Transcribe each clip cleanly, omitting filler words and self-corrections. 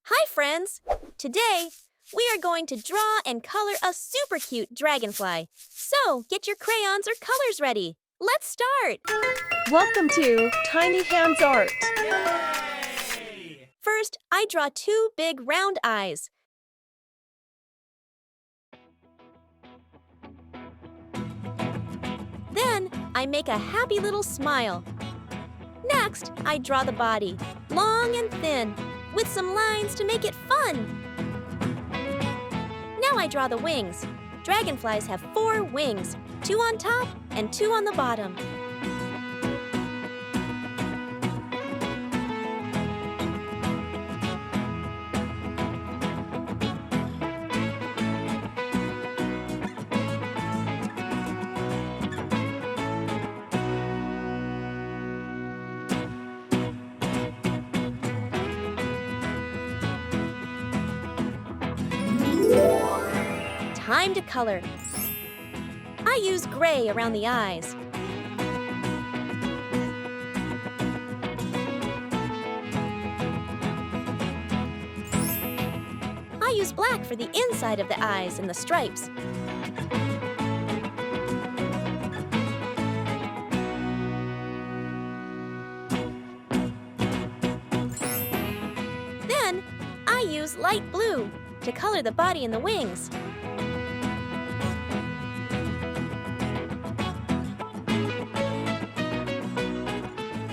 Hi friends! Today, we are going to draw and color a super cute dragonfly. So, get your crayons or colors ready. Let's start! Welcome to Tiny Hands Art. Yay! First, I draw two big round eyes. Then, I make a happy little smile. Next, I draw the body, long and thin, with some lines to make it fun. Now I draw the wings. Dragonflies have 4 wings, 2 on top and 2 on the bottom. Time to color. I use gray around the eyes. I use black for the inside of the eyes and the stripes. Then, I use light blue to color the body and the wings.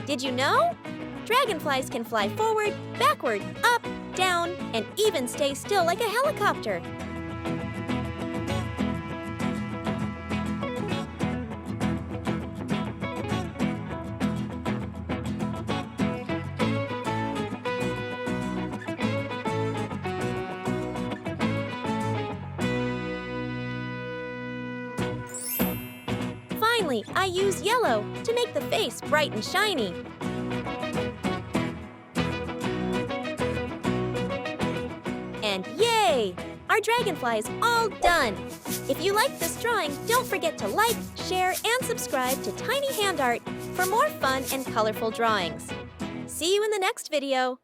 Did you know? Dragonflies can fly forward, backward, up, down, and even stay still like a helicopter. Finally, I use yellow to make the face bright and shiny. And yay! Our dragonfly is all done! If you liked this drawing, don't forget to like, share, and subscribe to Tiny Hand Art for more fun and colorful drawings. See you in the next video!